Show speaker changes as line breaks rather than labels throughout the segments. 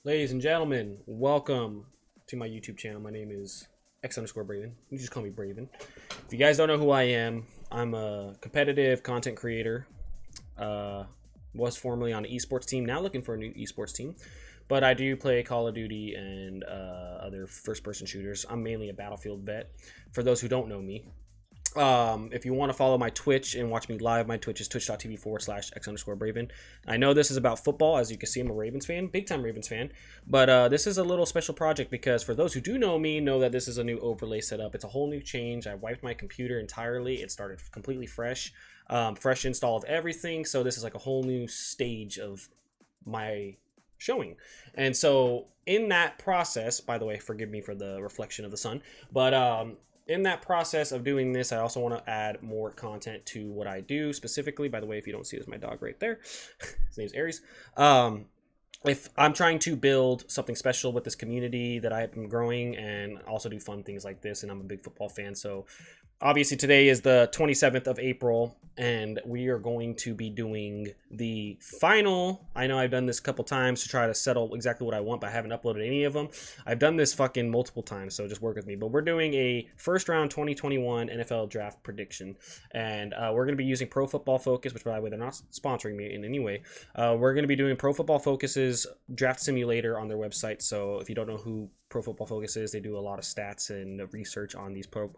Ladies and gentlemen, welcome to my YouTube channel. My name is X_Braven. You just call me Braven. If you guys don't know who I am, I'm a competitive content creator. Uh, was formerly on an esports team, now looking for a new esports team. But I do play Call of Duty and other first-person shooters. I'm mainly a Battlefield vet. For those who don't know me, if you want to follow my Twitch and watch me live, my Twitch is twitch.tv/X_Braven. I know this is about football. As you can see, I'm a Ravens fan, big time Ravens fan. But this is a little special project because for those who do know me, know that this is a new overlay setup. It's a whole new change. I wiped my computer entirely. It started completely fresh, fresh install of everything. So this is like a whole new stage of my showing. And so in that process, by the way, forgive me for the reflection of the sun, but in that process of doing this, I also want to add more content to what I do specifically. By the way, if you don't see, there's my dog right there. His name's Aries. If I'm trying to build something special with this community that I've been growing and also do fun things like this, and I'm a big football fan, so obviously today is the 27th of April and we are going to be doing the final. I know I've done this a couple times to try to settle exactly what I want, but I haven't uploaded any of them. I've done this fucking multiple times, so just work with me. But we're doing a first round 2021 NFL draft prediction, and we're going to be using Pro Football Focus, which by the way, they're not sponsoring me in any way. We're going to be doing Pro Football Focus's draft simulator on their website. So if you don't know who Pro Football Focus is, they do a lot of stats and research on these pro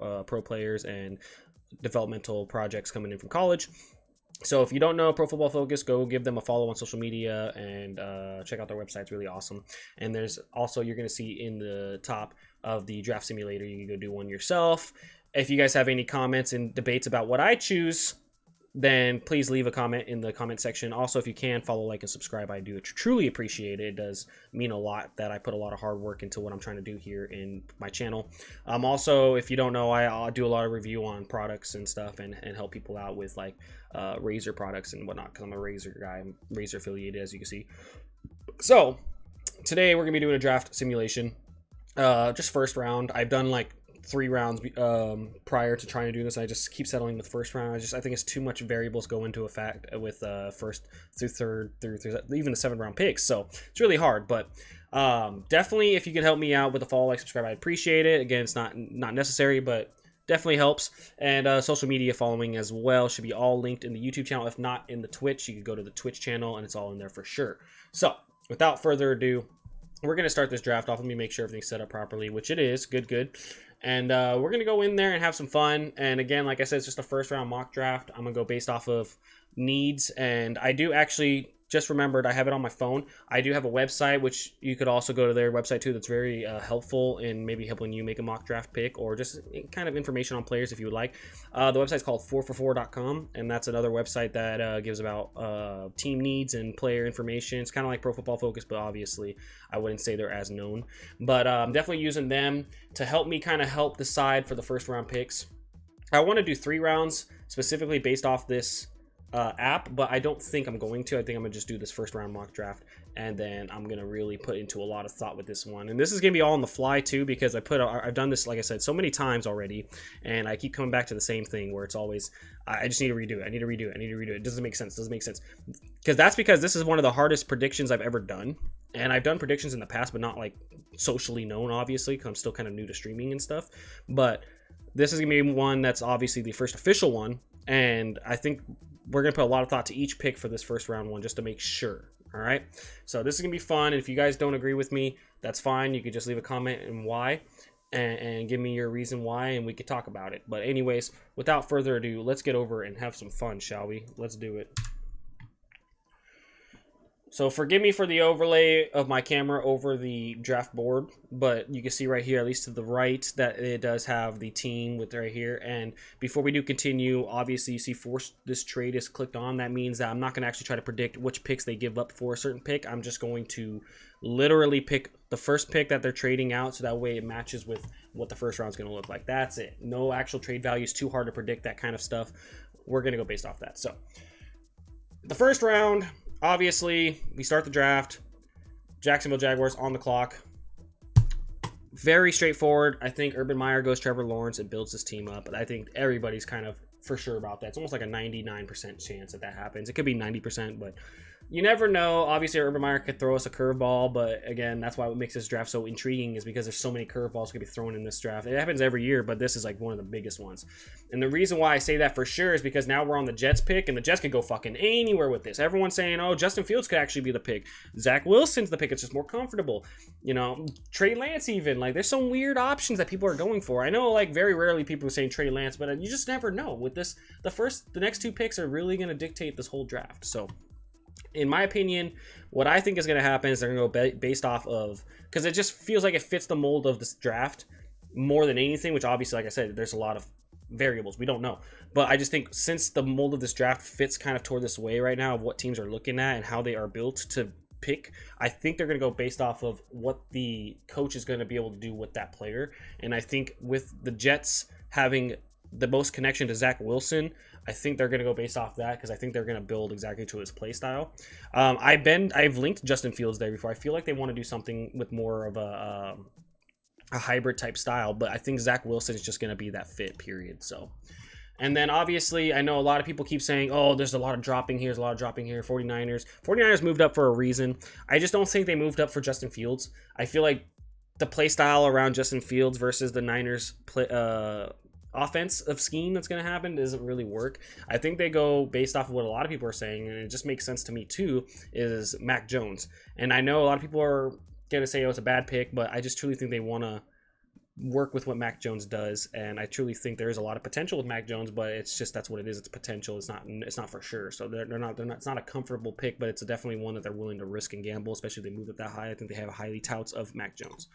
players and developmental projects coming in from college. So if you don't know Pro Football Focus, go give them a follow on social media and check out their website. It's really awesome. And there's also, you're going to see in the top of the draft simulator, you can go do one yourself. If you guys have any comments and debates about what I choose, then please leave a comment in the comment section. Also, if you can, follow, like, and subscribe. I do truly appreciate it. It does mean a lot that I put a lot of hard work into what I'm trying to do here in my channel. Also, if you don't know, I do a lot of review on products and stuff and help people out with, like, Razer products and whatnot, because I'm a Razer guy. I'm Razer affiliated, as you can see. So, today we're going to be doing a draft simulation. Just first round. I've done, like, 3 rounds prior to trying to do this. I just keep settling with first round. I think it's too much variables go into effect with first through third through even the 7th round picks, so it's really hard. But definitely, if you could help me out with a follow, like, subscribe, I'd appreciate it. Again, it's not necessary, but definitely helps. And social media following as well should be all linked in the YouTube channel. If not in the Twitch, you could go to the Twitch channel and it's all in there for sure. So without further ado, we're going to start this draft off. Let me make sure everything's set up properly, which it is. Good. And we're going to go in there and have some fun. And again, like I said, it's just a first round mock draft. I'm going to go based off of needs. And I do actually just remembered, I have it on my phone. I do have a website, which you could also go to their website too. That's very helpful in maybe helping you make a mock draft pick or just kind of information on players if you would like. The website's called 4for4.com, and that's another website that gives about team needs and player information. It's kind of like Pro Football Focus, but obviously I wouldn't say they're as known. But I'm definitely using them to help me kind of help decide for the first round picks. I want to do 3 rounds specifically based off this app, but I don't think I'm going to. I think I'm gonna just do this first round mock draft, and then I'm gonna really put into a lot of thought with this one. And this is gonna be all on the fly too, because I've done this, like I said, so many times already, and I keep coming back to the same thing where it's always I just need to redo it. I need to redo it. It doesn't make sense. Because this is one of the hardest predictions I've ever done, and I've done predictions in the past, but not like socially known, obviously, because I'm still kind of new to streaming and stuff. But this is gonna be one that's obviously the first official one, and I think we're going to put a lot of thought to each pick for this first round one just to make sure. All right. So this is going to be fun. And if you guys don't agree with me, that's fine. You could just leave a comment and why and give me your reason why, and we could talk about it. But anyways, without further ado, let's get over and have some fun, shall we? Let's do it. So forgive me for the overlay of my camera over the draft board, but you can see right here, at least to the right, that it does have the team with right here. And before we do continue, obviously you see force this trade is clicked on. That means that I'm not going to actually try to predict which picks they give up for a certain pick. I'm just going to literally pick the first pick that they're trading out, so that way it matches with what the first round is going to look like. That's it. No actual trade value is too hard to predict, that kind of stuff. We're going to go based off that. So the first round, obviously, we start the draft. Jacksonville Jaguars on the clock. Very straightforward. I think Urban Meyer goes Trevor Lawrence and builds this team up. But I think everybody's kind of for sure about that. It's almost like a 99% chance that happens. It could be 90%, but You never know. Obviously, Urban Meyer could throw us a curveball, but again, that's why what makes this draft so intriguing is because there's so many curveballs could be thrown in this draft. It happens every year, but this is like one of the biggest ones. And the reason why I say that for sure is because now we're on the Jets pick, and the Jets could go fucking anywhere with this. Everyone's saying, oh, Justin Fields could actually be the pick. Zach Wilson's the pick. It's just more comfortable. You know, Trey Lance even. Like, there's some weird options that people are going for. I know, like, very rarely people are saying Trey Lance, but you just never know. With this, the next two picks are really going to dictate this whole draft. So, in my opinion, what I think is going to happen is they're going to go based off of, because it just feels like it fits the mold of this draft more than anything, which obviously, like I said, there's a lot of variables. We don't know. But I just think since the mold of this draft fits kind of toward this way right now of what teams are looking at and how they are built to pick, I think they're going to go based off of what the coach is going to be able to do with that player. And I think with the Jets having the most connection to Zach Wilson, I think they're going to go based off that because I think they're going to build exactly to his play style. I've linked Justin Fields there before. I feel like they want to do something with more of a hybrid type style, but I think Zach Wilson is just going to be that fit, period. So, and then obviously I know a lot of people keep saying, oh, there's a lot of dropping here, 49ers moved up for a reason. I just don't think they moved up for Justin Fields. I feel like the play style around Justin Fields versus the Niners offensive scheme that's going to happen doesn't really work. I think they go based off of what a lot of people are saying, and it just makes sense to me too, is Mac Jones. And I know a lot of people are going to say, oh, it's a bad pick, but I just truly think they want to work with what Mac Jones does, and I truly think there is a lot of potential with Mac Jones, but it's just that's what it is. It's potential. It's not for sure. So they're not. It's not a comfortable pick, but it's definitely one that they're willing to risk and gamble, especially if they move it that high. I think they have highly touts of Mac Jones.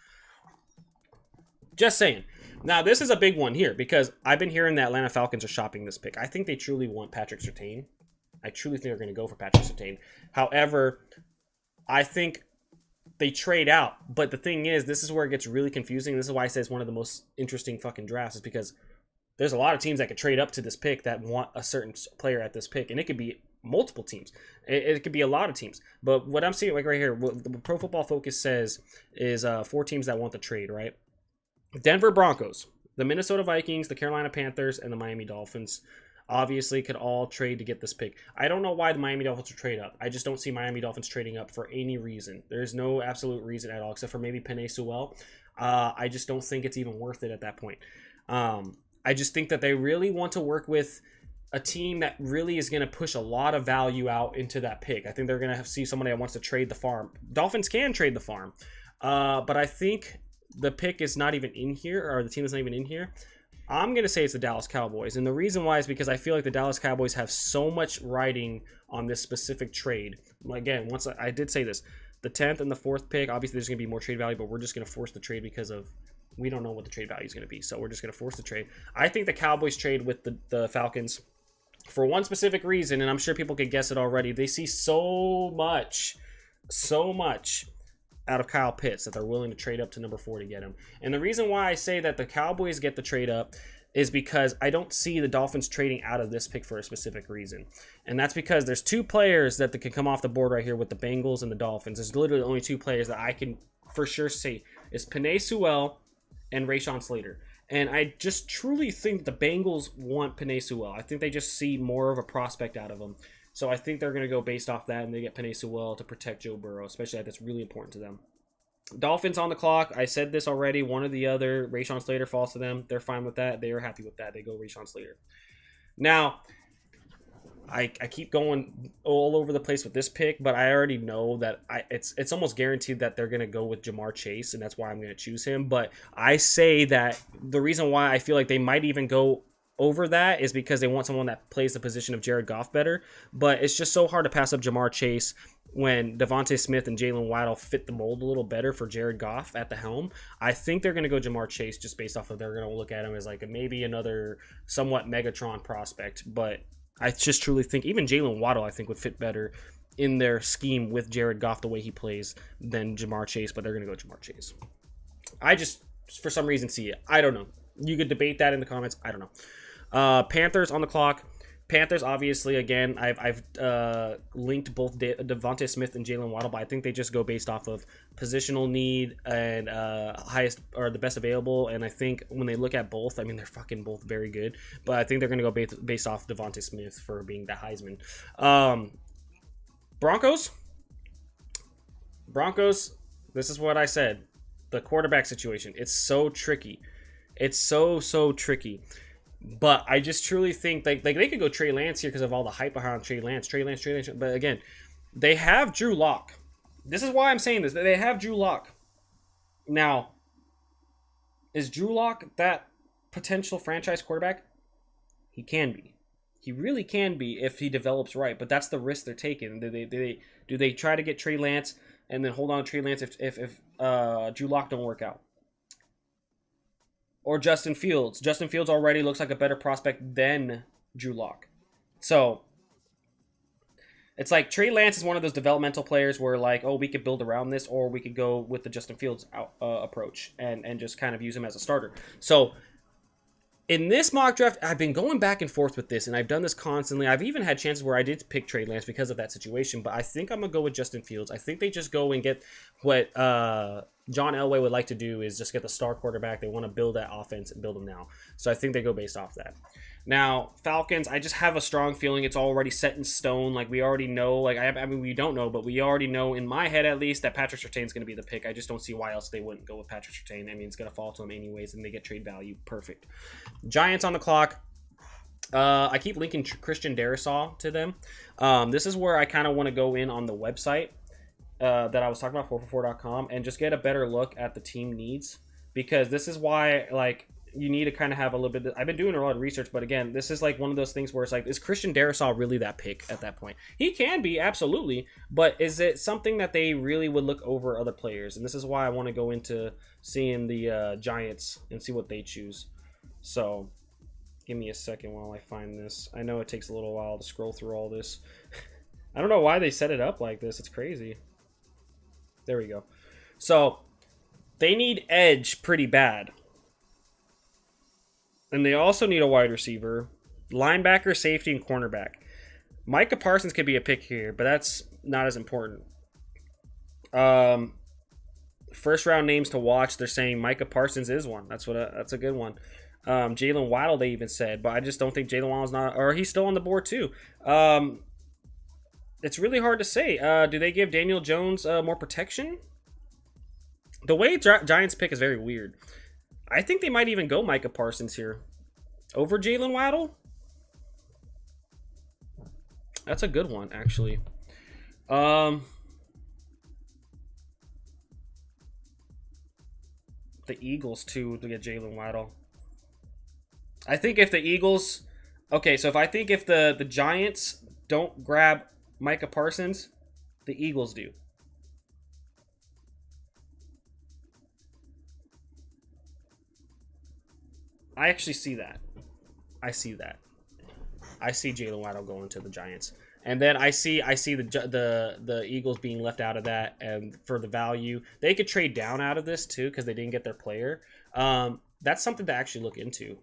Just saying. Now, this is a big one here because I've been hearing that Atlanta Falcons are shopping this pick. I think they truly want Patrick Surtain. I truly think they're going to go for Patrick Surtain. However, I think they trade out. But the thing is, this is where it gets really confusing. This is why I say it's one of the most interesting fucking drafts is because there's a lot of teams that could trade up to this pick that want a certain player at this pick. And it could be multiple teams. It could be a lot of teams. But what I'm seeing like right here, what the Pro Football Focus says is 4 teams that want the trade, right? Denver Broncos, the Minnesota Vikings, the Carolina Panthers, and the Miami Dolphins obviously could all trade to get this pick. I don't know why the Miami Dolphins would trade up. I just don't see Miami Dolphins trading up for any reason. There's no absolute reason at all, except for maybe Penei Sewell. I just don't think it's even worth it at that point. I just think that they really want to work with a team that really is going to push a lot of value out into that pick. I think they're going to see somebody that wants to trade the farm. Dolphins can trade the farm, but I think the pick is not even in here, or the team is not even in here. I'm going to say it's the Dallas Cowboys. And the reason why is because I feel like the Dallas Cowboys have so much riding on this specific trade. Again, once I did say this, the 10th and the 4th pick, obviously there's going to be more trade value, but we're just going to force the trade because of we don't know what the trade value is going to be. So we're just going to force the trade. I think the Cowboys trade with the Falcons for one specific reason, and I'm sure people could guess it already. They see so much out of Kyle Pitts that they're willing to trade up to number 4 to get him. And the reason why I say that the Cowboys get the trade up is because I don't see the Dolphins trading out of this pick for a specific reason. And that's because there's 2 players that can come off the board right here with the Bengals and the Dolphins. There's literally only 2 players that I can for sure say is Penei Sewell and Rashawn Slater. And I just truly think the Bengals want Penei Sewell. I think they just see more of a prospect out of him. So I think they're going to go based off that, and they get Penei Sewell to protect Joe Burrow, especially that's really important to them. Dolphins on the clock. I said this already. One or the other. Rashawn Slater falls to them. They're fine with that. They are happy with that. They go Rashawn Slater. Now, I keep going all over the place with this pick, but I already know that it's almost guaranteed that they're going to go with Jamar Chase, and that's why I'm going to choose him. But I say that the reason why I feel like they might even go over that is because they want someone that plays the position of Jared Goff better. But it's just so hard to pass up Jamar Chase when Devontae Smith and Jalen Waddle fit the mold a little better for Jared Goff at the helm. I think they're going to go Jamar Chase just based off of they're going to look at him as like maybe another somewhat Megatron prospect. But I just truly think even Jalen Waddle I think would fit better in their scheme with Jared Goff the way he plays than Jamar Chase. But they're going to go Jamar Chase. I just for some reason see it. I don't know. You could debate that in the comments. I don't know. Panthers on the clock. Panthers, obviously, again, I've linked both Devontae Smith and Jalen Waddle, but I think they just go based off of positional need and highest or the best available. And I think when they look at both, I mean, they're fucking both very good, but I think they're going to go based off Devontae Smith for being the Heisman. Broncos. This is what I said. The quarterback situation. It's so tricky. It's so tricky. But I just truly think like they could go Trey Lance here because of all the hype behind Trey Lance. But again, they have Drew Lock. This is why I'm saying this. They have Drew Lock. Now, is Drew Lock that potential franchise quarterback? He can be. He really can be if he develops right. But that's the risk they're taking. Do they try to get Trey Lance and then hold on to Trey Lance if Drew Lock don't work out? Or Justin Fields. Justin Fields already looks like a better prospect than Drew Lock. So it's like Trey Lance is one of those developmental players where like, oh, we could build around this, or we could go with the Justin Fields approach and just kind of use him as a starter. So in this mock draft, I've been going back and forth with this, and I've done this constantly. I've even had chances where I did pick Trey Lance because of that situation, but I think I'm going to go with Justin Fields. I think they just go and get what John Elway would like to do is just get the star quarterback. They want to build that offense and build them now. So I think they go based off that. Now, Falcons, I just have a strong feeling it's already set in stone. Like, we already know. Like, I mean, we don't know, but we already know, in my head at least, that Patrick Surtain's going to be the pick. I just don't see why else they wouldn't go with Patrick Surtain. I mean, it's going to fall to them anyways, and they get trade value. Perfect. Giants on the clock. I keep linking Christian Darrisaw to them. This is where I kind of want to go in on the website that I was talking about, 444.com, and just get a better look at the team needs. Because this is why, like, you need to kind of have a little bit. I've been doing a lot of research, but again, this is like one of those things where it's like, is Christian Darrisaw really that pick at that point? He can be, absolutely, but is it something that they really would look over other players? And this is why I want to go into seeing the Giants and see what they choose. So give me a second while I find this. I know it takes a little while to scroll through all this. I don't know why they set it up like this. It's crazy. There we go. So they need edge pretty bad. And they also need a wide receiver, linebacker, safety, and cornerback. Micah Parsons could be a pick here, but that's not as important. First round names to watch. They're saying Micah Parsons is one. That's a good one. Jalen Waddle, they even said, but I just don't think Jalen Waddle's not, or he's still on the board too. It's really hard to say. Do they give Daniel Jones more protection? The way Giants pick is very weird. I think they might even go Micah Parsons here over Jalen Waddle. That's a good one, actually. The Eagles, too, to get Jalen Waddle. I think if the Eagles... Okay, so if the Giants don't grab Micah Parsons, the Eagles do. I actually see that. I see Jalen Waddle going to the Giants, and then I see the Eagles being left out of that, and for the value, they could trade down out of this too because they didn't get their player. That's something to actually look into.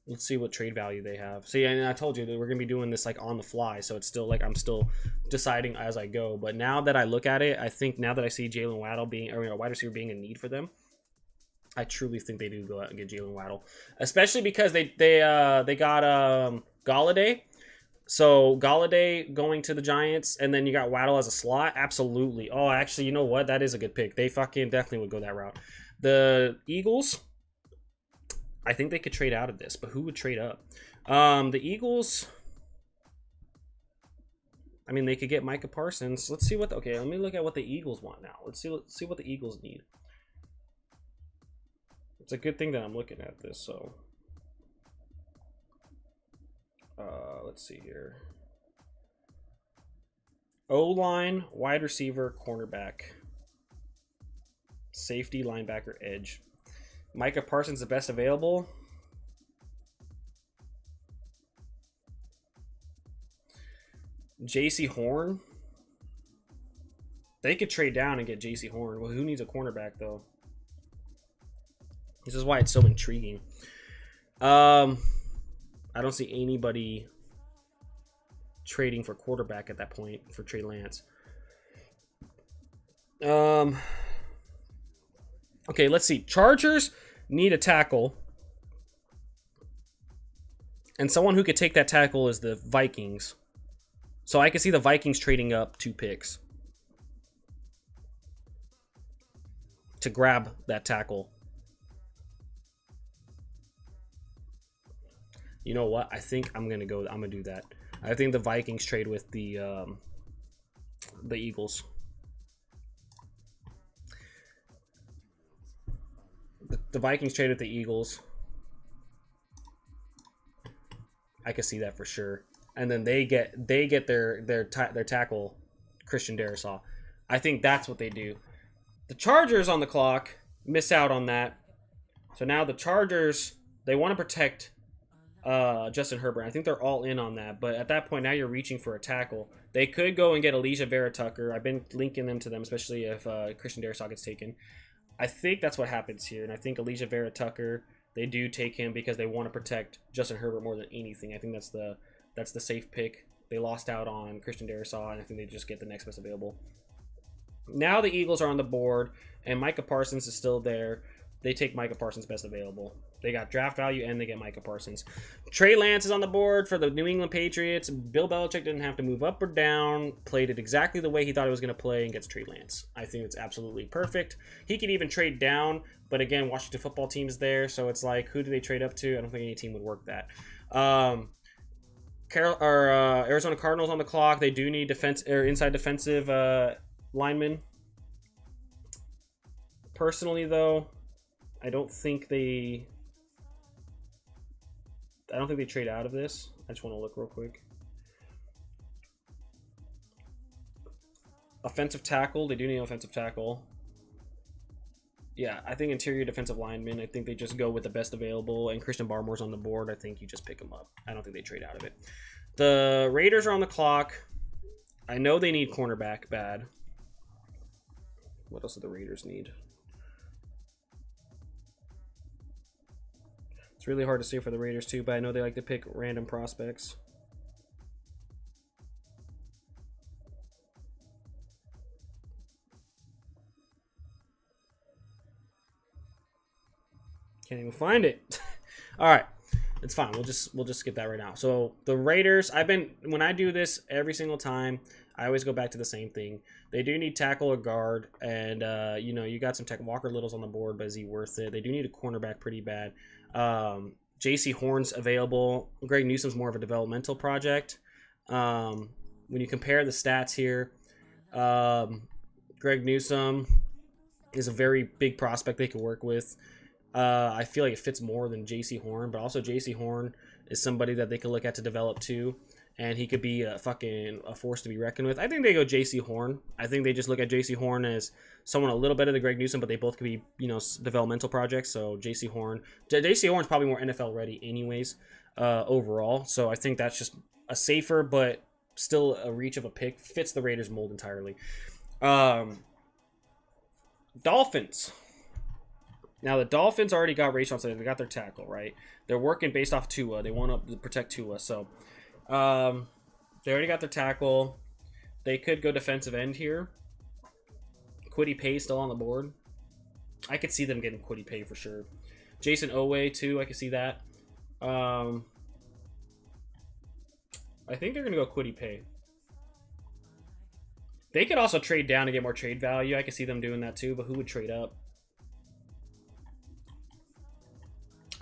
Let's see what trade value they have. See, and I told you that we're gonna be doing this like on the fly, so it's still like I'm still deciding as I go. But now that I look at it, I think now that I see Jalen Waddle being, or wide receiver being a need for them, I truly think they do go out and get Jalen Waddle, especially because they got Golladay. So Golladay going to the Giants, and then you got Waddle as a slot. Absolutely. Oh, actually, you know what? That is a good pick. They fucking definitely would go that route. The Eagles, I think they could trade out of this, but who would trade up? The Eagles, I mean, they could get Micah Parsons. Let's see what. Okay, let me look at what the Eagles want now. Let's see what the Eagles need. It's a good thing that I'm looking at this, so let's see here. O-line, wide receiver, cornerback, safety, linebacker, edge. Micah Parsons the best available. J.C. Horn. They could trade down and get J.C. Horn. Well, who needs a cornerback though? This is why it's so intriguing. I don't see anybody trading for quarterback at that point for Trey Lance. Okay, let's see. Chargers need a tackle. And someone who could take that tackle is the Vikings. So I can see the Vikings trading up 2 picks to grab that tackle. You know what? I think I'm gonna do that. I think the Vikings trade with the Eagles. The Vikings trade with the Eagles. I can see that for sure. And then they get their tackle, Christian Darrisaw. I think that's what they do. The Chargers on the clock miss out on that. So now the Chargers, they want to protect Justin Herbert. I think they're all in on that. But at that point, now you're reaching for a tackle. They could go and get Alijah Vera-Tucker. I've been linking them to them, especially if Christian Darrisaw gets taken. I think that's what happens here. And I think Alijah Vera-Tucker, they do take him because they want to protect Justin Herbert more than anything. I think that's the safe pick. They lost out on Christian Darrisaw, and I think they just get the next best available. Now the Eagles are on the board, and Micah Parsons is still there. They take Micah Parsons best available. They got draft value, and they get Micah Parsons. Trey Lance is on the board for the New England Patriots. Bill Belichick didn't have to move up or down. Played it exactly the way he thought he was going to play, and gets Trey Lance. I think it's absolutely perfect. He could even trade down, but again, Washington football team is there, so it's like, who do they trade up to? I don't think any team would work that. Arizona Cardinals on the clock. They do need inside defensive linemen. Personally, though, I don't think they trade out of this. I just want to look real quick. Offensive tackle. They do need offensive tackle. Yeah, I think interior defensive lineman. I think they just go with the best available. And Christian Barmore's on the board. I think you just pick him up. I don't think they trade out of it. The Raiders are on the clock. I know they need cornerback bad. What else do the Raiders need? It's really hard to say for the Raiders too, but I know they like to pick random prospects. Can't even find it. All right, it's fine. We'll just skip that right now. So the Raiders, when I do this every single time, I always go back to the same thing. They do need tackle or guard, and you got some tech. Walker Little's on the board, but is he worth it? They do need a cornerback pretty bad. J.C. Horn's available. Greg Newsome's more of a developmental project. When you compare the stats here, Greg Newsome is a very big prospect they could work with. I feel like it fits more than J.C. Horn, but also J.C. Horn is somebody that they could look at to develop too, and he could be a force to be reckoned with. I think they go J.C. Horn. I think they just look at J.C. Horn as someone a little better than Greg Newsome, but they both could be, developmental projects. So J.C. Horn. J.C. Horn's probably more NFL ready anyways, overall. So I think that's just a safer but still a reach of a pick. Fits the Raiders mold entirely. Dolphins. Now, the Dolphins already got Rayshon, so they got their tackle, right? They're working based off Tua. They want to protect Tua. So, they already got their tackle. They could go defensive end here. Kwity Paye still on the board. I could see them getting Kwity Paye for sure. Jason Owe, too. I could see that. I think they're going to go Kwity Paye. They could also trade down to get more trade value. I could see them doing that, too. But who would trade up?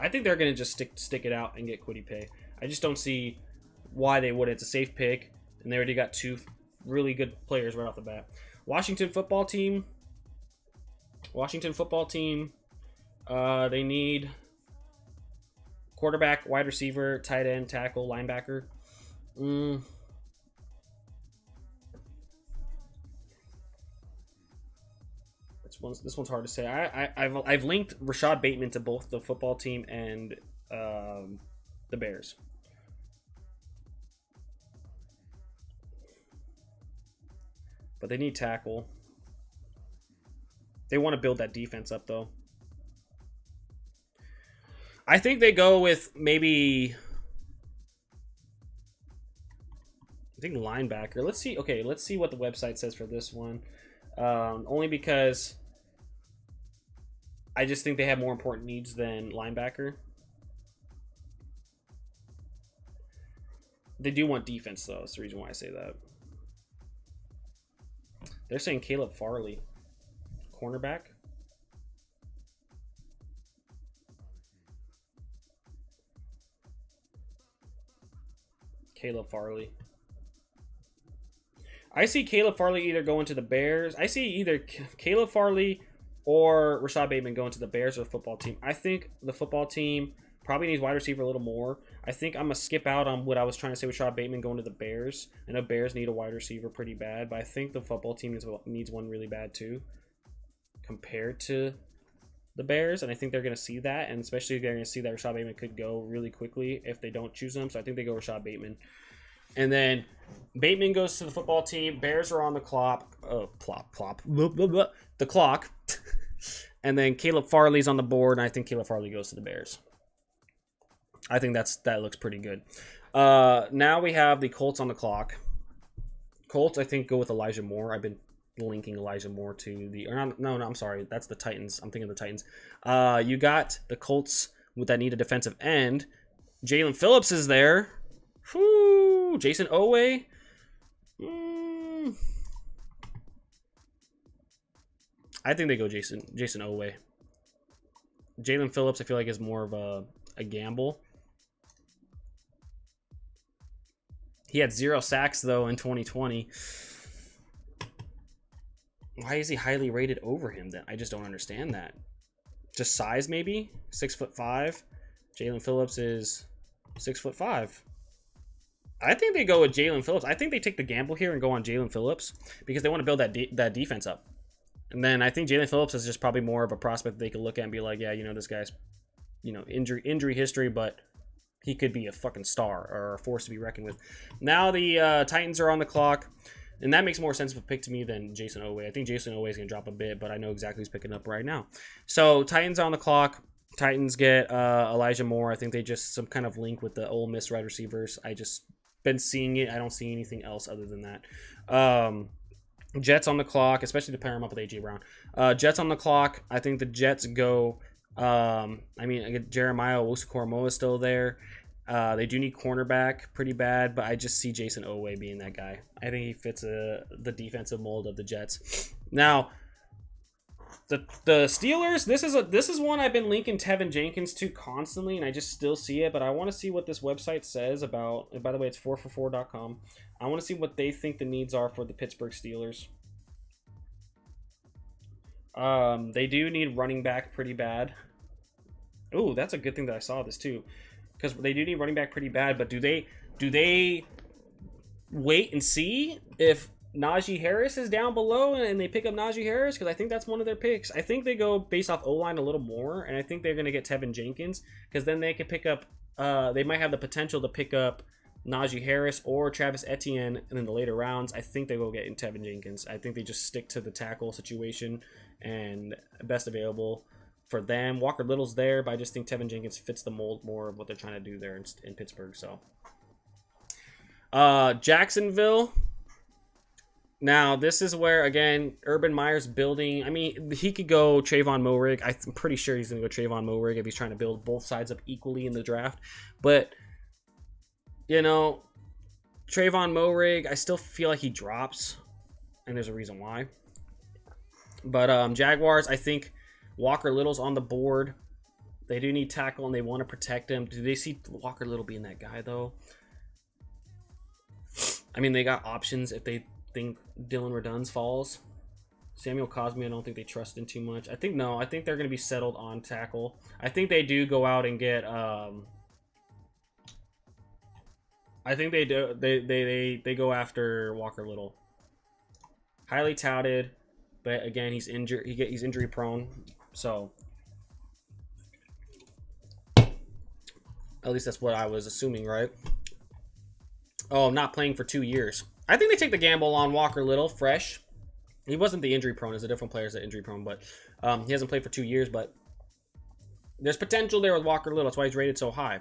I think they're going to just stick it out and get Kwity Paye. I just don't see why they would. It's a safe pick, and they already got 2 really good players right off the bat. Washington football team. They need quarterback, wide receiver, tight end, tackle, linebacker. This one's hard to say. I've linked Rashad Bateman to both the football team and the Bears. But they need tackle. They want to build that defense up, though. I think they go with maybe... I think linebacker. Let's see. Okay, let's see what the website says for this one. Only because I just think they have more important needs than linebacker. They do want defense, though. That's the reason why I say that. They're saying Caleb Farley. Cornerback. Caleb Farley. I see Caleb Farley either going to the Bears. I see either Caleb Farley or Rashad Bateman going to the Bears or the football team. I think the football team probably needs wide receiver a little more. I think I'm going to skip out on what I was trying to say with Rashad Bateman going to the Bears. I know Bears need a wide receiver pretty bad, but I think the football team needs one really bad too compared to the Bears, and I think they're going to see that, and especially they're going to see that Rashad Bateman could go really quickly if they don't choose him, so I think they go Rashad Bateman. And then Bateman goes to the football team. Bears are on the clock. The clock. And then Caleb Farley's on the board, and I think Caleb Farley goes to the Bears. I think that looks pretty good. Now we have the Colts on the clock. Colts, I think, go with Elijah Moore. I've been linking Elijah Moore to the... No, I'm sorry. That's the Titans. I'm thinking of the Titans. You got the Colts that need a defensive end. Jalen Phillips is there. Whoo, Jason Owe. I think they go Jason Owe. Jalen Phillips, I feel like, is more of a gamble. He had 0 sacks, though, in 2020. Why is he highly rated over him, then? I just don't understand that. Just size, maybe? 6'5". Jalen Phillips is 6'5". I think they go with Jalen Phillips. I think they take the gamble here and go on Jalen Phillips because they want to build that defense up. And then I think Jalen Phillips is just probably more of a prospect they could look at and be like, yeah, this guy's, injury history, but he could be a fucking star or a force to be reckoned with. Now the Titans are on the clock, and that makes more sense of a pick to me than Jason Owe. I think Jason Owe is going to drop a bit, but I know exactly who's picking up right now. So Titans on the clock. Titans get Elijah Moore. I think they just some kind of link with the Ole Miss wide receivers. I just been seeing it. I don't see anything else other than that. Jets on the clock, especially to pair them up with A.J. Brown. Jets on the clock. I think the Jets go... Jeremiah Owusu-Koramoah is still there. They do need cornerback pretty bad, but I just see Jason Owe being that guy. I think he fits the defensive mold of the Jets. Now, the Steelers, this is one I've been linking Tevin Jenkins to constantly, and I just still see it, but I want to see what this website says about, and by the way, it's 4for4.com. I want to see what they think the needs are for the Pittsburgh Steelers. They do need running back pretty bad. Oh, that's a good thing that I saw this too, because they do need running back pretty bad. But do they wait and see if Najee Harris is down below and they pick up Najee Harris? Because I think that's one of their picks. I think they go based off O-line a little more, and I think they're going to get Tevin Jenkins because then they could pick up. They might have the potential to pick up Najee Harris or Travis Etienne in the later rounds. I think they will get in Tevin Jenkins. I think they just stick to the tackle situation and best available for them. Walker Little's there, but I just think Tevin Jenkins fits the mold more of what they're trying to do there in Pittsburgh. So, Jacksonville. Now, this is where, again, Urban Meyer's building. I mean, he could go Trayvon Moehrig. I'm pretty sure he's going to go Trayvon Moehrig if he's trying to build both sides up equally in the draft. But, Trayvon Moehrig, I still feel like he drops, and there's a reason why. But Jaguars, I think Walker Little's on the board. They do need tackle, and they want to protect him. Do they see Walker Little being that guy, though? I mean, they got options if they think Dylan Redunz falls. Samuel Cosme, I don't think they trust in too much. I think they're going to be settled on tackle. I think they do go out and get... I think they do. They go after Walker Little. Highly touted, but again, he's injured. He's injury prone. So at least that's what I was assuming, right? Oh, not playing for 2 years. I think they take the gamble on Walker Little, fresh. He wasn't the injury prone. It's a different player that's injury prone, but he hasn't played for 2 years. But there's potential there with Walker Little. That's why he's rated so high.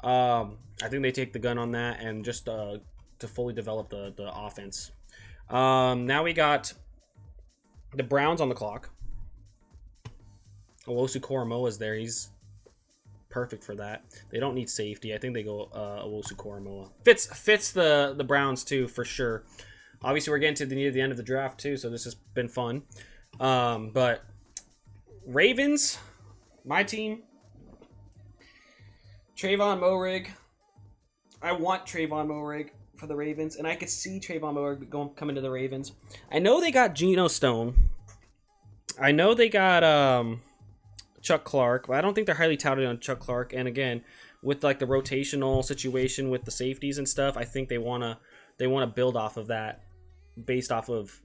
I think they take the gun on that and just to fully develop the offense. Now we got the Browns on the clock. Owusu-Koramoah is there. He's perfect for that. They don't need safety. I think they go Owusu Koramoah. Fits the Browns too for sure. Obviously, we're getting to the end of the draft too, so this has been fun. But Ravens, my team, Trayvon Moehrig. I want Trayvon Moehrig for the Ravens, and I could see Trayvon Moehrig coming to the Ravens. I know they got Geno Stone. I know they got Chuck Clark, but I don't think they're highly touted on Chuck Clark. And again, with like the rotational situation with the safeties and stuff, I think they wanna build off of that, based off of,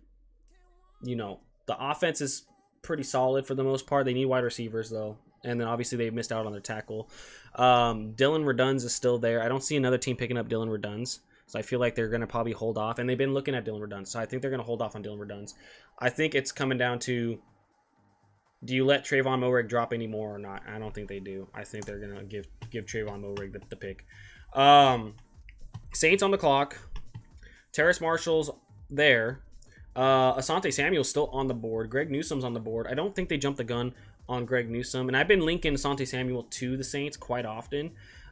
you know, the offense is pretty solid for the most part. They need wide receivers though, and then obviously they missed out on their tackle. Dylan Redunz is still there. I don't see another team picking up Dylan Redunz. So I feel like they're going to probably hold off. And they've been looking at Dylan Redunz. So I think they're going to hold off on Dylan Redunz. I think it's coming down to, do you let Trayvon Moehrig drop anymore or not? I don't think they do. I think they're going to give Trayvon Moehrig the pick. Saints on the clock. Terrace Marshall's there. Asante Samuel's still on the board. Greg Newsome's on the board. I don't think they jumped the gun on Greg Newsome. And I've been linking Asante Samuel to the Saints quite often.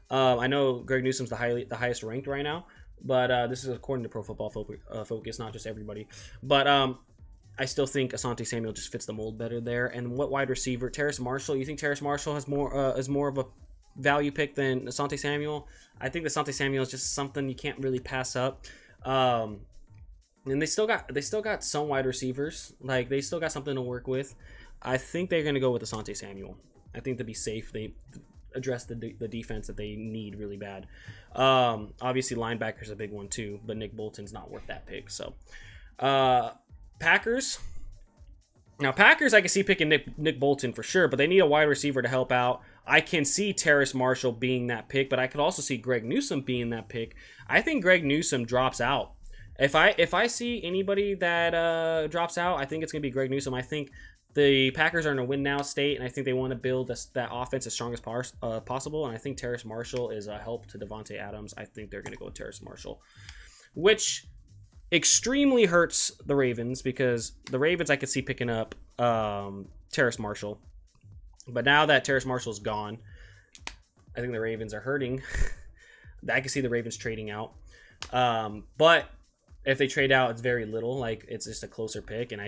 I know Greg Newsome's the highest ranked right now. But this is according to Pro Football Focus, not just everybody. But I still think Asante Samuel just fits the mold better there. And what wide receiver? Terrace Marshall. You think Terrace Marshall has is more of a value pick than Asante Samuel? I think Asante Samuel is just something you can't really pass up. And they still got some wide receivers. Like, they still got something to work with. I think they're gonna go with Asante Samuel. I think to be safe, they address the defense that they need really bad. Obviously linebacker's a big one too, but Nick Bolton's not worth that pick. So Packers. Now Packers, I can see picking Nick Bolton for sure, but they need a wide receiver to help out. I can see Terrace Marshall being that pick, but I could also see Greg Newsome being that pick. I think Greg Newsome drops out. If I see anybody that drops out, I think it's gonna be Greg Newsome. I think the Packers are in a win now state, and I think they want to build that offense as strong as possible. And I think Terrace Marshall is a help to Devontae Adams. I think they're going to go with Terrace Marshall, which extremely hurts the Ravens, because the Ravens I could see picking up Terrace Marshall. But now that Terrace Marshall's gone, I think the Ravens are hurting. I can see the Ravens trading out. But if they trade out, it's very little. Like, it's just a closer pick, and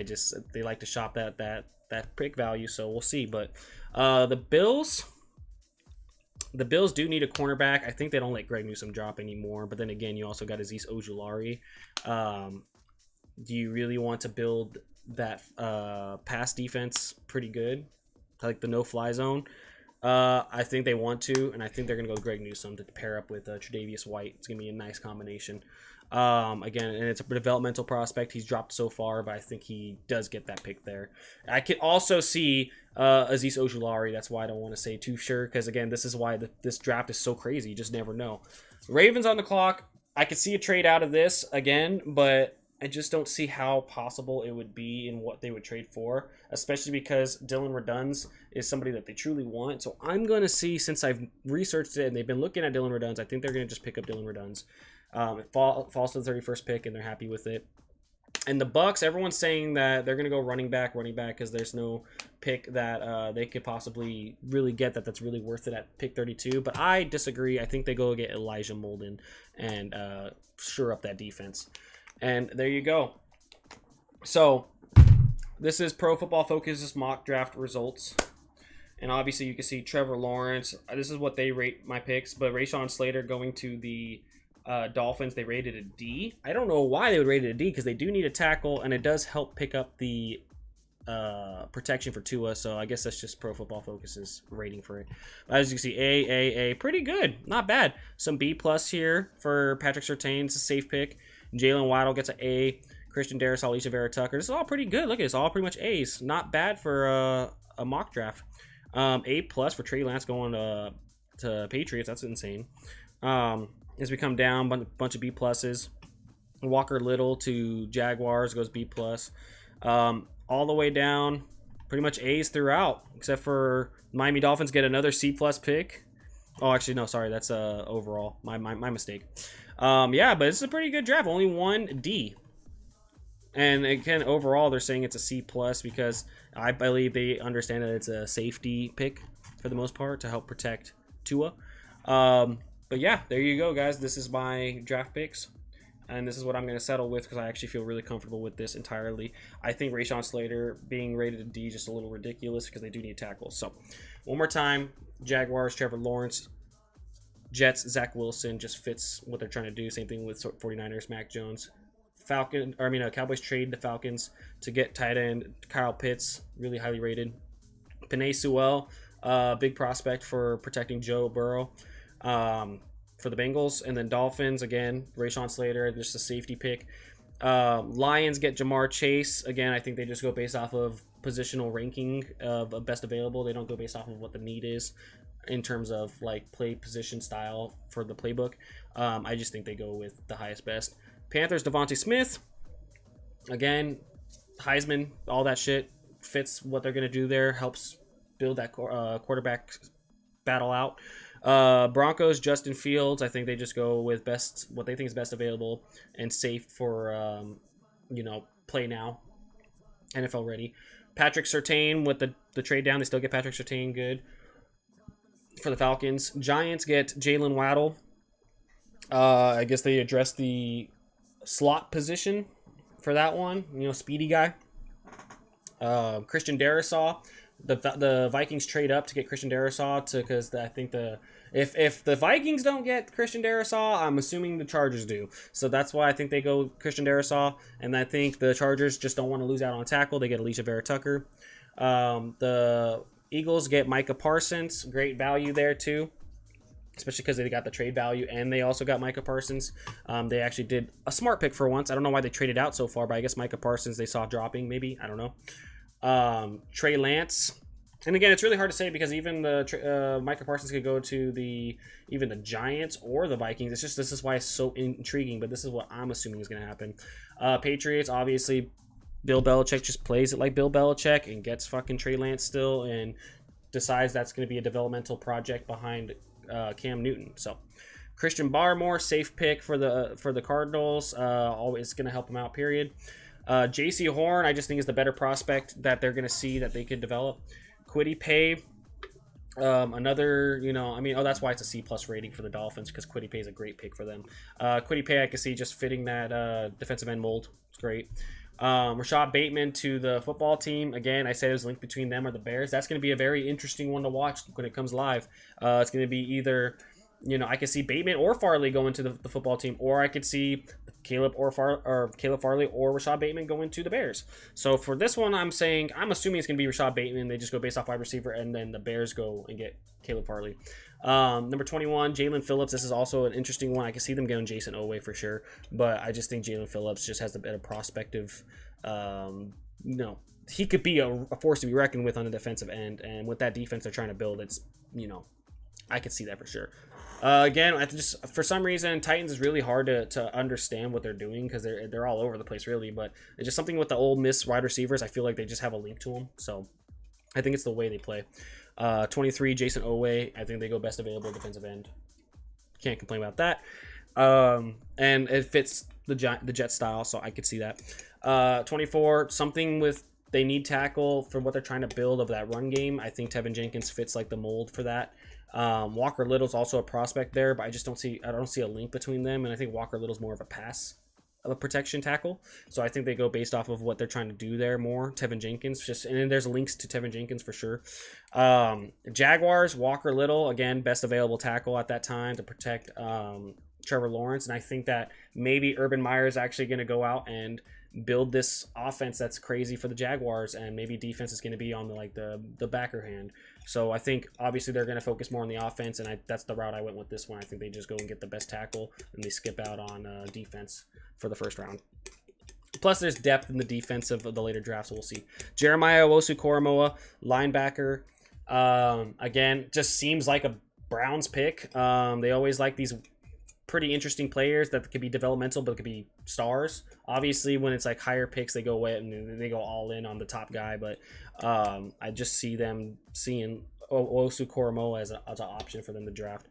they like to shop that pick value, so we'll see. But the Bills do need a cornerback. I think they don't let Greg Newsome drop anymore. But then again, you also got Azeez Ojulari. Do you really want to build that pass defense pretty good, like the no-fly zone? I think they want to, and I think they're going to go with Greg Newsome to pair up with Tre'Davious White. It's going to be a nice combination. Again, and it's a developmental prospect. He's dropped so far, but I think he does get that pick there. I could also see Azeez Ojulari. That's why I don't want to say too sure, because again, this is why this draft is so crazy. You just never know. Ravens on the clock. I could see a trade out of this again, but I just don't see how possible it would be in what they would trade for, especially because Dylan Redunz is somebody that they truly want. So I'm going to see, since I've researched it and they've been looking at Dylan Redunz, I think they're going to just pick up Dylan Redunz. It falls to the 31st pick, and they're happy with it. And the Bucks, everyone's saying that they're going to go running back, because there's no pick that they could possibly really get that's really worth it at pick 32. But I disagree. I think they go get Elijah Molden and shore up that defense. And there you go. So this is Pro Football Focus's mock draft results. And obviously you can see Trevor Lawrence. This is what they rate my picks. But Rashawn Slater going to the Dolphins, they rated a D. I don't know why they would rate it a D, because they do need a tackle, and it does help pick up the protection for Tua. So I guess that's just Pro Football Focus's rating for it. As you can see, A, pretty good, not bad. Some B plus here for Patrick Surtain. It's a safe pick. Jalen Waddle gets an A. Christian Darrisaw, Alicia Vera Tucker. This is all pretty good. Look at this, all pretty much A's. Not bad for a mock draft. A plus for Trey Lance going to Patriots. That's insane. As we come down, bunch of B pluses. Walker Little to Jaguars goes B plus. All the way down, pretty much A's throughout, except for Miami Dolphins get another C plus pick. Oh, actually, no, sorry, that's overall. My mistake. Yeah, but it's a pretty good draft. Only one D. And again, overall, they're saying it's a C plus because I believe they understand that it's a safety pick for the most part to help protect Tua. But yeah, there you go, guys. This is my draft picks. And this is what I'm going to settle with because I actually feel really comfortable with this entirely. I think Rashawn Slater being rated a D just a little ridiculous because they do need tackles. So, one more time, Jaguars, Trevor Lawrence. Jets, Zach Wilson just fits what they're trying to do. Same thing with 49ers, Mac Jones. Cowboys trade the Falcons to get tight end Kyle Pitts, really highly rated. Penei Sewell, big prospect for protecting Joe Burrow. For the Bengals, and then Dolphins again, Rashawn Slater, just a safety pick. Lions get Jamar Chase again. I think they just go based off of positional ranking of best available. They don't go based off of what the need is in terms of like play position style for the playbook. I just think they go with the highest best. Panthers Devontae Smith again, Heisman, all that shit fits what they're gonna do there. Helps build that quarterback battle out. Broncos, Justin Fields. I think they just go with what they think is best available and safe for play now, NFL ready. Patrick Surtain with the trade down. They still get Patrick Surtain, good for the Falcons. Giants get Jalen Waddle. I guess they address the slot position for that one. Speedy guy. Christian Darrisaw. The Vikings trade up to get Christian Darrisaw because I think if the Vikings don't get Christian Darrisaw, I'm assuming the Chargers do. So that's why I think they go Christian Darrisaw, and I think the Chargers just don't want to lose out on tackle. They get Alicia Vera Tucker. The Eagles get Micah Parsons, great value there too, especially because they got the trade value and they also got Micah Parsons. They actually did a smart pick for once. I don't know why they traded out so far, but I guess Micah Parsons they saw dropping maybe. I don't know. Trey Lance, and again, it's really hard to say because even the Micah Parsons could go to even the Giants or the Vikings. This is why it's so intriguing. But this is what I'm assuming is going to happen. Patriots, obviously, Bill Belichick just plays it like Bill Belichick and gets fucking Trey Lance still and decides that's going to be a developmental project behind Cam Newton. So Christian Barmore, safe pick for the Cardinals. Always going to help them out. Period. J.C. Horn, I just think is the better prospect that they're going to see that they could develop. Kwity Paye, that's why it's a C+ rating for the Dolphins because Kwity Paye is a great pick for them. Kwity Paye, I can see just fitting that defensive end mold. It's great. Rashad Bateman to the football team. Again, I said it was linked between them or the Bears. That's going to be a very interesting one to watch when it comes live. It's going to be either, I could see Bateman or Farley going to the football team, or I could see Caleb Farley or Rashad Bateman going to the Bears. So for this one, I'm assuming it's going to be Rashad Bateman. They just go based off wide receiver, and then the Bears go and get Caleb Farley. Number 21, Jalen Phillips. This is also an interesting one. I can see them getting Jason Oweh for sure, but I just think Jalen Phillips just has the better prospective. He could be a force to be reckoned with on the defensive end, and with that defense they're trying to build, it's I could see that for sure. Again, for some reason, Titans is really hard to understand what they're doing because they're all over the place, really. But it's just something with the Ole Miss wide receivers. I feel like they just have a link to them. So I think it's the way they play. 23, Jason Oweh. I think they go best available defensive end. Can't complain about that. And it fits the Jet style, so I could see that. 24, something with they need tackle for what they're trying to build of that run game. I think Tevin Jenkins fits like the mold for that. Walker Little's also a prospect there, but I don't see a link between them, and I think Walker Little's more of a protection tackle. So I think they go based off of what they're trying to do there more. Tevin Jenkins, and then there's links to Tevin Jenkins for sure. Jaguars, Walker Little, again, best available tackle at that time to protect Trevor Lawrence, and I think that maybe Urban Meyer is actually going to go out and build this offense that's crazy for the Jaguars, and maybe defense is going to be on the backer hand. So I think obviously they're going to focus more on the offense, and that's the route I went with this one. I think they just go and get the best tackle, and they skip out on defense for the first round. Plus, there's depth in the defense of the later drafts, so we'll see. Jeremiah Owusu-Koramoah, linebacker. Again, just seems like a Browns pick. They always like these pretty interesting players that could be developmental but could be stars. Obviously when it's like higher picks, they go away and they go all in on the top guy, but I just see them seeing Owusu-Koramoah as an option for them to draft.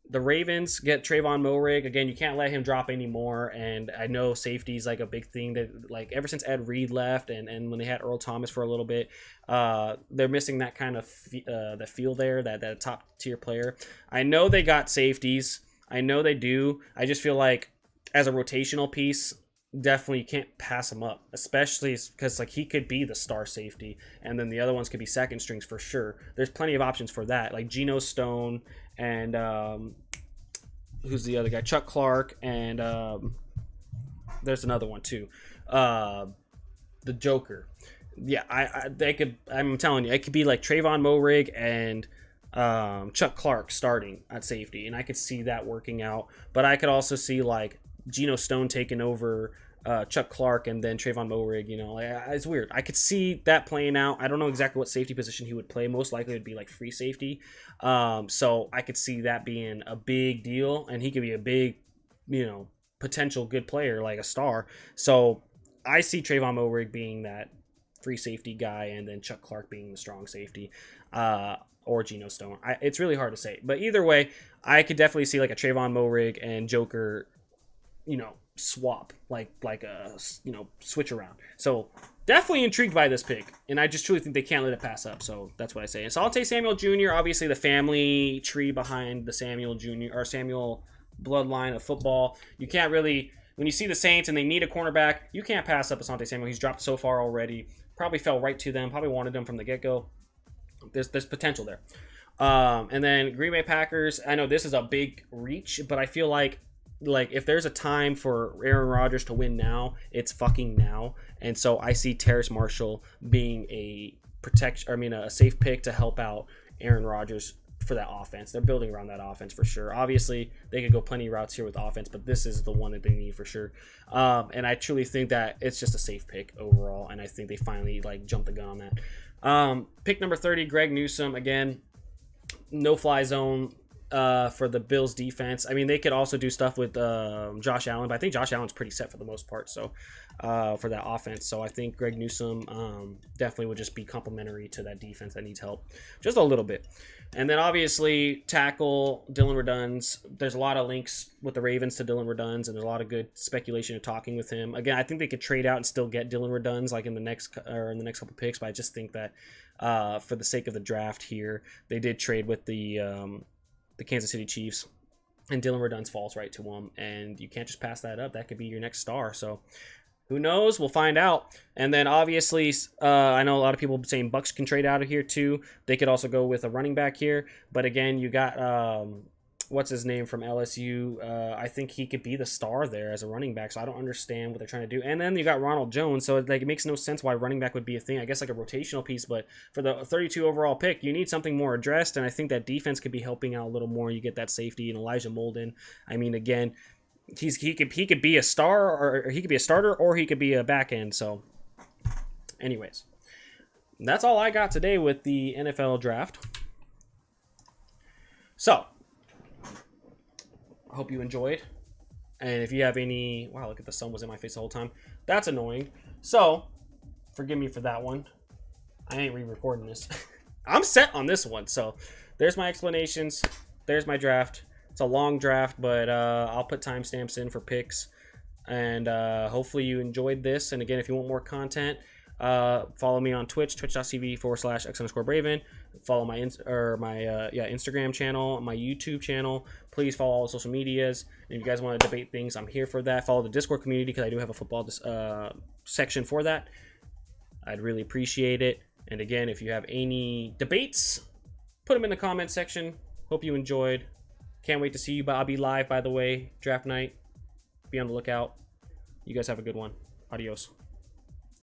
The Ravens get Trayvon Moehrig. Again, you can't let him drop anymore. And I know safety is like a big thing that, like, ever since Ed Reed left and when they had Earl Thomas for a little bit, they're missing that kind of the feel there, that top tier player. I know they got safeties. I know they do. I just feel like as a rotational piece, definitely you can't pass him up, especially because like he could be the star safety, and then the other ones could be second strings for sure. There's plenty of options for that, like Geno Stone and who's the other guy, Chuck Clark, and there's another one too, the Joker. Yeah, they could. I'm telling you, it could be like Trayvon Moehrig and Chuck Clark starting at safety, and I could see that working out. But I could also see like Geno Stone taking over Chuck Clark and then Trayvon Moehrig. You know, like, it's weird. I could see that playing out. I don't know exactly what safety position he would play. Most likely it would be like free safety. So I could see that being a big deal, and he could be a big, you know, potential good player, like a star. So I see Trayvon Moehrig being that free safety guy, and then Chuck Clark being the strong safety, or Geno Stone. It's really hard to say, but either way, I could definitely see like a Trayvon Moehrig and Joker, you know, swap, like a, you know, switch around. So definitely intrigued by this pick, and I just truly think they can't let it pass up. So that's what I say. And Asante Samuel Jr., obviously the family tree behind the Samuel Jr. or Samuel bloodline of football. You can't really, when you see the Saints and they need a cornerback, you can't pass up Asante Samuel. He's dropped so far already. Probably fell right to them. Probably wanted them from the get-go. There's potential there. And then Green Bay Packers. I know this is a big reach, but I feel like if there's a time for Aaron Rodgers to win now, it's fucking now. And so I see Terrace Marshall being a safe pick to help out Aaron Rodgers for that offense. They're building around that offense for sure. Obviously, they could go plenty of routes here with offense, but this is the one that they need for sure. And I truly think that it's just a safe pick overall, and I think they finally like jumped the gun on that. Pick number 30, Greg Newsome. Again, no fly zone for the Bills defense. I mean, they could also do stuff with Josh Allen, but I think Josh Allen's pretty set for the most part. So for that offense, so I think Greg Newsome definitely would just be complementary to that defense that needs help just a little bit. And then obviously tackle Dylan Redunds. There's a lot of links with the Ravens to Dylan Redunds, and there's a lot of good speculation of talking with him. Again, I think they could trade out and still get Dylan Redunds like in the next couple picks, but I just think that for the sake of the draft here, they did trade with the Kansas City Chiefs, and Dylan Redunds falls right to them, and you can't just pass that up. That could be your next star. So who knows? We'll find out. And then obviously, I know a lot of people saying Bucks can trade out of here too. They could also go with a running back here. But again, you got what's his name from LSU. I think he could be the star there as a running back. So I don't understand what they're trying to do. And then you got Ronald Jones. So like it makes no sense why running back would be a thing. I guess like a rotational piece. But for the 32 overall pick, you need something more addressed. And I think that defense could be helping out a little more. You get that safety and Elijah Molden. I mean, again, he could be a star, or he could be a starter, or he could be a back end. So anyways, that's all I got today with the NFL draft. So I hope you enjoyed. And if you have any, wow, look at the sun was in my face the whole time. That's annoying. So forgive me for that one. I ain't re-recording this. I'm set on this one. So there's my explanations. There's my draft. It's a long draft, but I'll put timestamps in for picks. And hopefully you enjoyed this. And again, if you want more content, follow me on Twitch, twitch.tv/x_Braven. Follow my Instagram channel, my YouTube channel. Please follow all the social medias. And if you guys want to debate things, I'm here for that. Follow the Discord community because I do have a football section for that. I'd really appreciate it. And again, if you have any debates, put them in the comment section. Hope you enjoyed. Can't wait to see you. I'll be live, by the way, draft night. Be on the lookout. You guys have a good one. Adios.